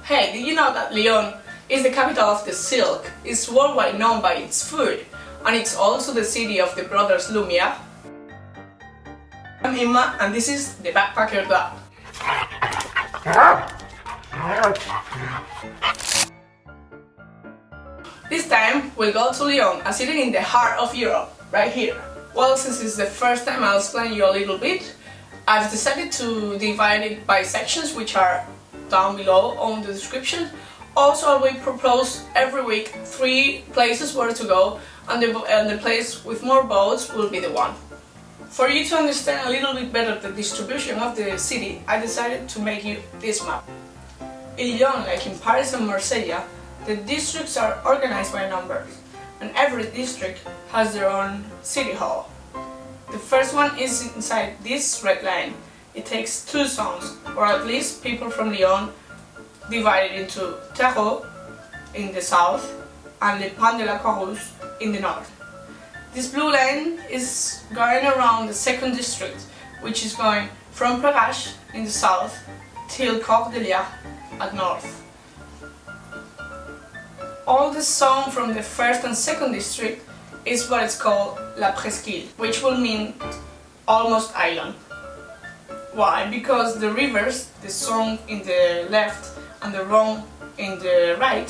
Hey, did you know that Lyon is the capital of the silk? It's worldwide known by its food, and it's also the city of the brothers Lumiere. I'm Emma, and this is the Backpacker Dog. This time we'll go to Lyon, a city in the heart of Europe, right here. Well, since it's the first time I'll explain you a little bit, I've decided to divide it by sections, which are down below on the description. Also, I will propose every week 3 places where to go, and the place with more boats will be the one. For you to understand a little bit better the distribution of the city, I decided to make you this map. In Lyon, like in Paris and Marseille, the districts are organized by numbers, and every district has their own city hall. The first one is inside this red line. It takes 2 zones, or at least people from Lyon divide it into Terreau in the south and Le Pan de la Croix in the north. This blue line is going around the second district, which is going from Prague in the south till Cordeliers at north. All the zone from the first and second district is what is called La Presqu'île, which will mean almost island. Why? Because the rivers, the Somme in the left and the Rhone in the right,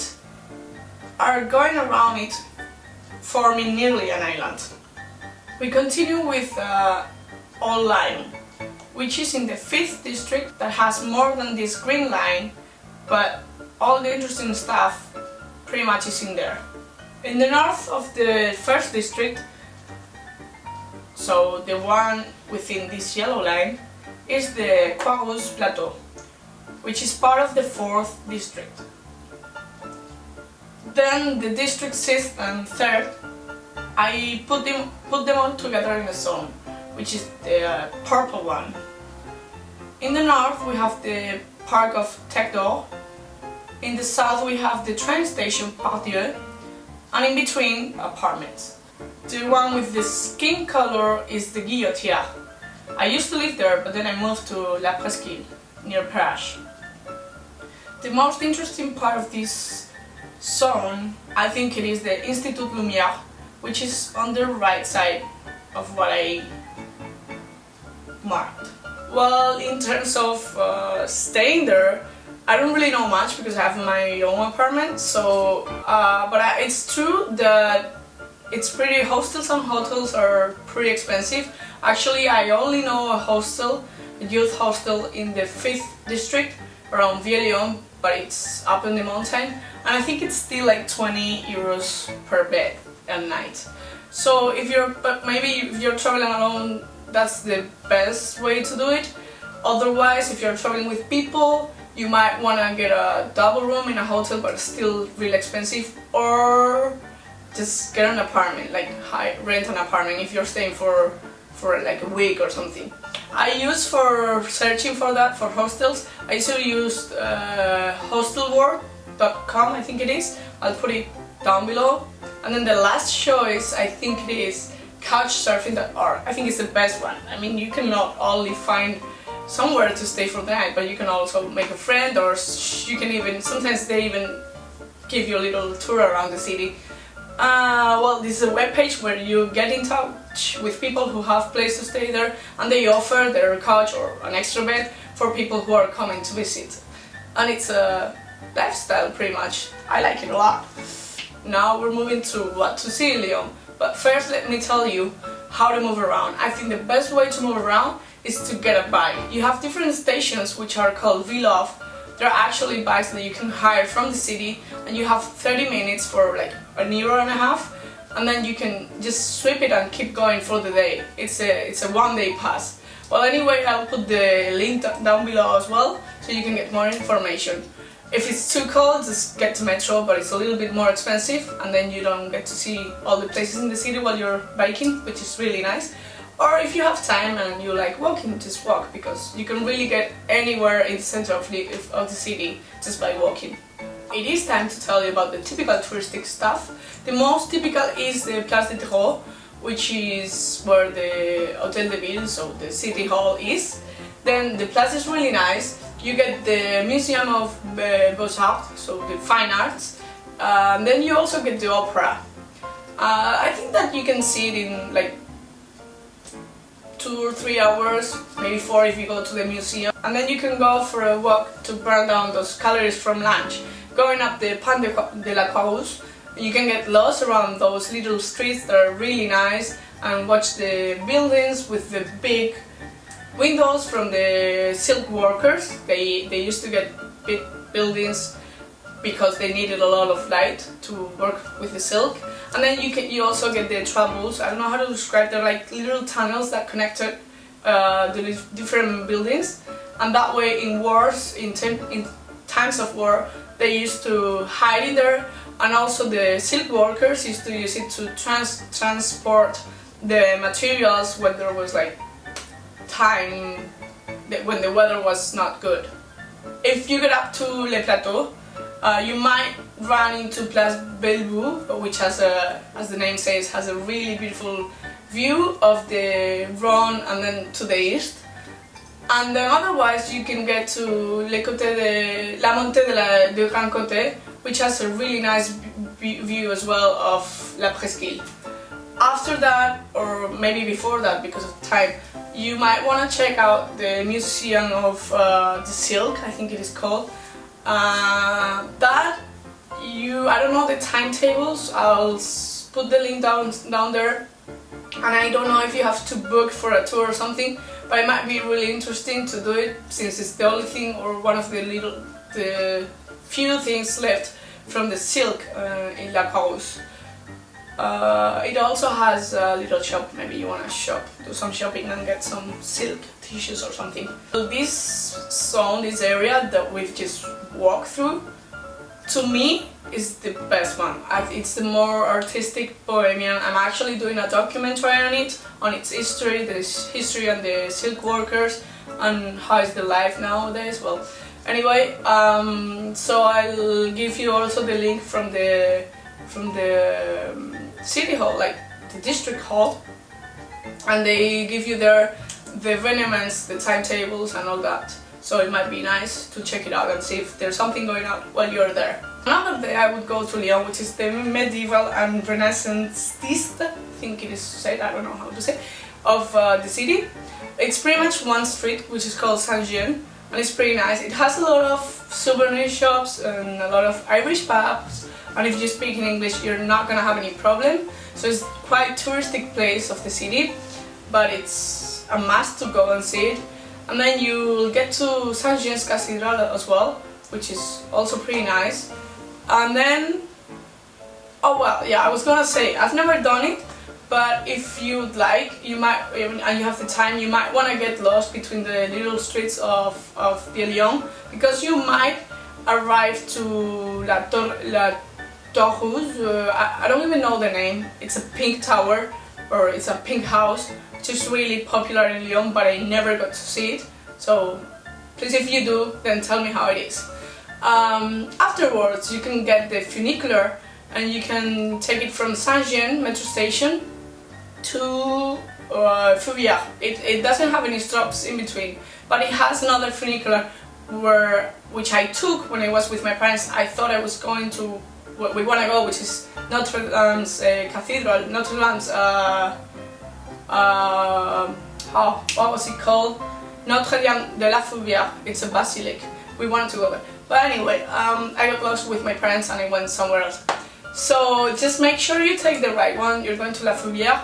are going around it, forming nearly an island. We continue with Old Lyon, which is in the 5th district, that has more than this green line, but all the interesting stuff pretty much is in there. In the north of the 1st district, so the one within this yellow line, is the Croix Plateau, which is part of the 4th district. Then the district 6th and 3rd, I put them all together in a zone, which is the purple one. In the north we have the park of Tech d'Or. In the south we have the train station Pardieu, and in between apartments. The one with the skin color is the Guillotière. I used to live there, but then I moved to La Presqu'île, near Prague. The most interesting part of this zone, I think it is the Institut Lumière, which is on the right side of what I marked. Well, in terms of staying there, I don't really know much because I have my own apartment, so it's true that hostels and hotels are pretty expensive. Actually, I only know a youth hostel in the 5th district around Lyon, but it's up in the mountain, and I think it's still like 20 euros per bed at night. So maybe if you're traveling alone, that's the best way to do it. Otherwise, if you're traveling with people, you might want to get a double room in a hotel, but it's still really expensive, or just get an apartment, like rent an apartment if you're staying for like a week or something. For searching for that, for hostels, I usually used hostelworld.com, I think it is. I'll put it down below. And then the last choice, I think it is couchsurfing.org. I think it's the best one. I mean, you can not only find somewhere to stay for the night, but you can also make a friend, or you can sometimes they even give you a little tour around the city. Well, this is a webpage where you get in touch with people who have place to stay there, and they offer their couch or an extra bed for people who are coming to visit. And it's a lifestyle pretty much. I like it a lot. Now we're moving to what to see in Lyon, but first let me tell you how to move around. I think the best way to move around is to get a bike. You have different stations which are called Villov. They're actually bikes that you can hire from the city, and you have 30 minutes for like €1.50, and then you can just sweep it and keep going for the day. It's a one-day pass. Well, anyway, I'll put the link down below as well, so you can get more information. If it's too cold, just get to metro, but it's a little bit more expensive, and then you don't get to see all the places in the city while you're biking, which is really nice. Or if you have time and you like walking, just walk, because you can really get anywhere in the center of the city just by walking. It is time to tell you about the typical touristic stuff. The most typical is the Place de Terreau, which is where the Hotel de Ville, so the city hall, is. Then the place is really nice. you get the Museum of Beaux-Arts, so the fine arts, and then you also get the opera. I think that you can see it in like 2 or 3 hours, maybe 4 if you go to the museum. And then you can go for a walk to burn down those calories from lunch. Going up the Pan de la Croix, you can get lost around those little streets that are really nice and watch the buildings with the big windows from the silk workers. They used to get big buildings because they needed a lot of light to work with the silk. And then you also get the travels. I don't know how to describe. They're like little tunnels that connected the different buildings. And that way, in wars, in times of war, they used to hide in there. And also the silk workers used to use it to transport the materials when there was like time, when the weather was not good. If you get up to Le Plateau, you might run into Place Bellevue, which has as the name says, has a really beautiful view of the Rhone and then to the east. And then otherwise you can get to La Montée de Grand Côté, which has a really nice view as well of La Presqu'île. After that, or maybe before that because of time, you might want to check out the Museum of the Silk, I think it is called. I don't know the timetables. I'll put the link down there, and I don't know if you have to book for a tour or something, but it might be really interesting to do it since it's the only thing or one of the few things left from the silk in La Croix. It also has a little shop. Maybe you want to do some shopping and get some silk tissues or something. So this area that we've just walked through, to me, is the best one. It's the more artistic bohemian. I'm actually doing a documentary on its history, the history and the silk workers, and how is the life nowadays. Well, anyway, so I'll give you also the link from the city hall, like the district hall, and they give you there the evenements, the timetables and all that. So it might be nice to check it out and see if there's something going on while you're there. Another day I would go to Lyon, which is the medieval and renaissancist, I think it is said, I don't know how to say, of the city. It's pretty much one street, which is called Saint-Jean, and it's pretty nice. It has a lot of souvenir shops and a lot of Irish pubs, and if you speak in English you're not gonna have any problem. So it's quite touristic place of the city, but it's a must to go and see it. And then you'll get to Saint-Jean's Cathedral as well, which is also pretty nice. And then, oh well, yeah, I was gonna say, I've never done it, but if you'd like, you might, and you have the time, you might want to get lost between the little streets of Lyon, because you might arrive to La Tour Rouge. I don't even know the name. It's a pink tower, or it's a pink house, which is really popular in Lyon, but I never got to see it. So please, if you do, then tell me how it is. Afterwards, you can get the funicular, and you can take it from Saint-Jean metro station to Fouvière. It doesn't have any stops in between, but it has another funicular which I took when I was with my parents. I thought I was going to where we want to go, which is Notre Dame's cathedral, Notre Dame's what was it called? Notre Dame de la Fouvière. It's a basilic. We wanted to go there, but anyway, I got lost with my parents and I went somewhere else. So just make sure you take the right one. You're going to La Fouvière,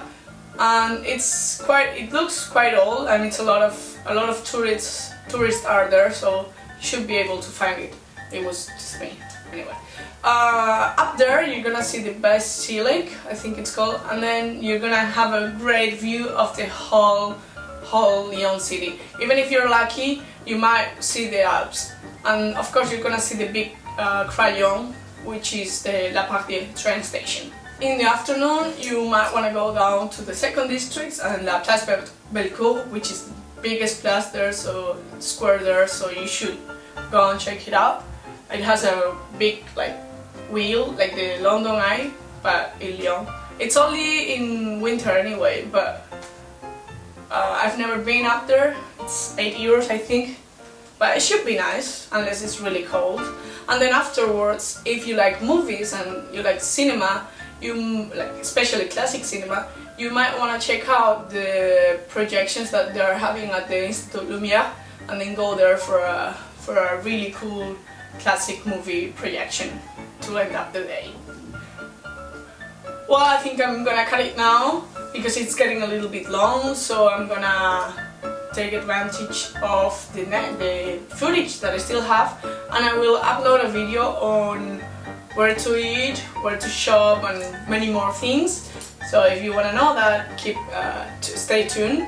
and it looks quite old, and it's a lot of tourists are there, so you should be able to find it. It was just me. Anyway, up there you're gonna see the Bastille Lake, I think it's called, and then you're gonna have a great view of the whole Lyon city. Even if you're lucky, you might see the Alps, and of course you're gonna see the big Lyon, which is the La Pardieu train station. In the afternoon, you might want to go down to the second district and La Place Bellecour, which is the biggest place there, square there, so you should go and check it out. It has a big wheel, like the London Eye, but in Lyon. It's only in winter anyway, but I've never been up there. It's 8 euros, I think. but it should be nice unless it's really cold. And then afterwards, if you like movies and you like cinema, especially classic cinema, you might want to check out the projections that they are having at the Institut Lumière, and then go there for a really cool classic movie projection to end up the day. Well, I think I'm gonna cut it now because it's getting a little bit long, so I'm gonna take advantage of the footage that I still have, and I will upload a video on where to eat, where to shop, and many more things. So if you want to know that, stay tuned.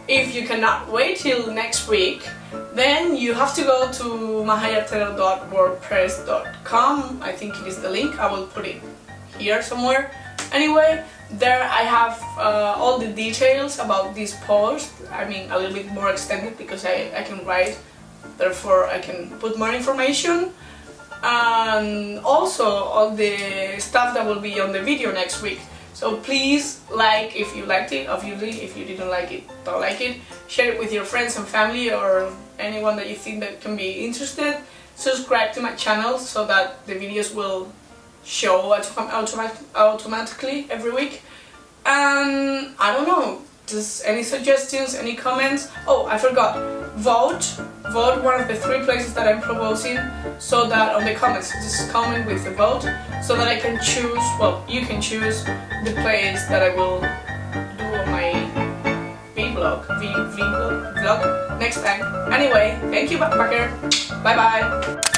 If you cannot wait till next week, then you have to go to mahayatero.wordpress.com. I think it is the link. I will put it here somewhere. Anyway, there I have all the details about this post. I mean, a little bit more extended because I can write, therefore I can put more information. And also all the stuff that will be on the video next week. So please like if you liked it, obviously if you didn't like it, don't like it. Share it with your friends and family or anyone that you think that can be interested. Subscribe to my channel so that the videos will show automatically every week. And I don't know, just any suggestions, any comments? Oh, I forgot, vote one of the 3 places that I'm proposing, so that on the comments, just comment with the vote, so that I can choose, well, you can choose the place that I will do on my vlog next time. Anyway, thank you, backpacker. Bye bye.